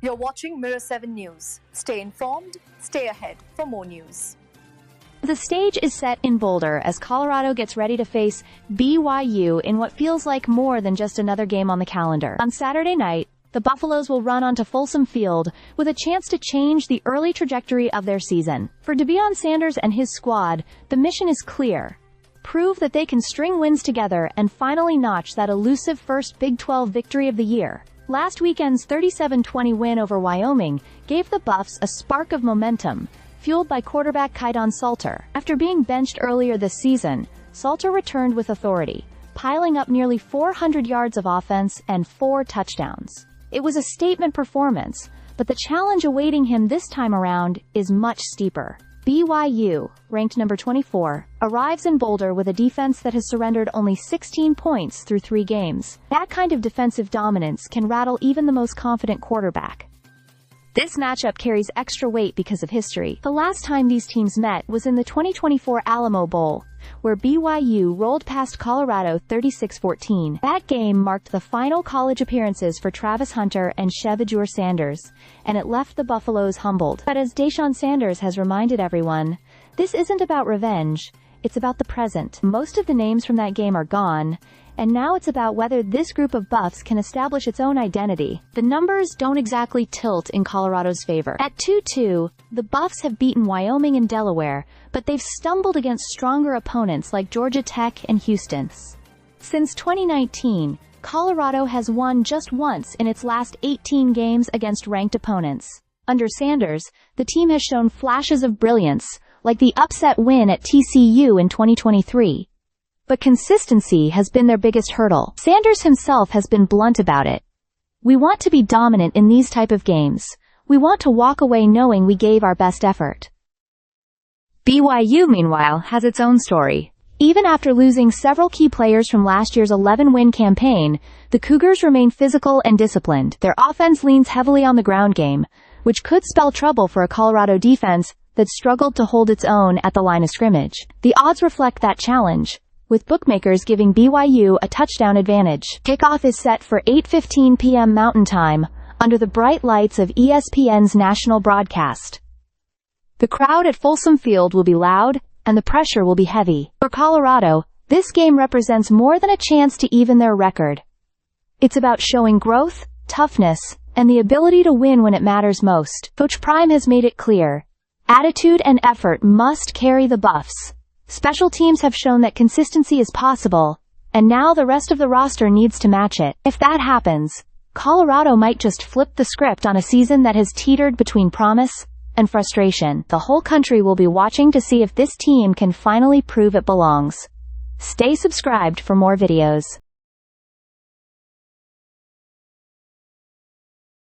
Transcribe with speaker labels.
Speaker 1: You're watching Mirror 7 News. Stay informed, stay ahead for more news.
Speaker 2: The stage is set in Boulder as Colorado gets ready to face BYU in what feels like more than just another game on the calendar. On Saturday night, the Buffaloes will run onto Folsom Field with a chance to change the early trajectory of their season. For Deion Sanders and his squad, the mission is clear. Prove that they can string wins together and finally notch that elusive first Big 12 victory of the year. Last weekend's 37-20 win over Wyoming gave the Buffs a spark of momentum, fueled by quarterback Kaidon Salter. After being benched earlier this season, Salter returned with authority, piling up nearly 400 yards of offense and 4 touchdowns. It was a statement performance, but the challenge awaiting him this time around is much steeper. BYU, ranked number 24, arrives in Boulder with a defense that has surrendered only 16 points through 3 games. That kind of defensive dominance can rattle even the most confident quarterback. This matchup carries extra weight because of history. The last time these teams met was in the 2024 Alamo Bowl, where BYU rolled past Colorado 36-14. That game marked the final college appearances for Travis Hunter and Shevadure Sanders, and it left the Buffaloes humbled. But as Deion Sanders has reminded everyone, this isn't about revenge, it's about the present. Most of the names from that game are gone, and now it's about whether this group of Buffs can establish its own identity. The numbers don't exactly tilt in Colorado's favor. At 2-2, the Buffs have beaten Wyoming and Delaware, but they've stumbled against stronger opponents like Georgia Tech and Houston. Since 2019, Colorado has won just once in its last 18 games against ranked opponents. Under Sanders, the team has shown flashes of brilliance, like the upset win at TCU in 2023. But consistency has been their biggest hurdle. Sanders himself has been blunt about it. We want to be dominant in these type of games. We want to walk away knowing we gave our best effort. BYU, meanwhile, has its own story. Even after losing several key players from last year's 11-win campaign, the Cougars remain physical and disciplined. Their offense leans heavily on the ground game, which could spell trouble for a Colorado defense that struggled to hold its own at the line of scrimmage. The odds reflect that challenge, with bookmakers giving BYU a touchdown advantage. Kickoff is set for 8:15 p.m. Mountain Time, under the bright lights of ESPN's national broadcast. The crowd at Folsom Field will be loud, and the pressure will be heavy. For Colorado, this game represents more than a chance to even their record. It's about showing growth, toughness, and the ability to win when it matters most. Coach Prime has made it clear. Attitude and effort must carry the Buffs. Special teams have shown that consistency is possible, and now the rest of the roster needs to match it. If that happens, Colorado might just flip the script on a season that has teetered between promise and frustration. The whole country will be watching to see if this team can finally prove it belongs. Stay subscribed for more videos.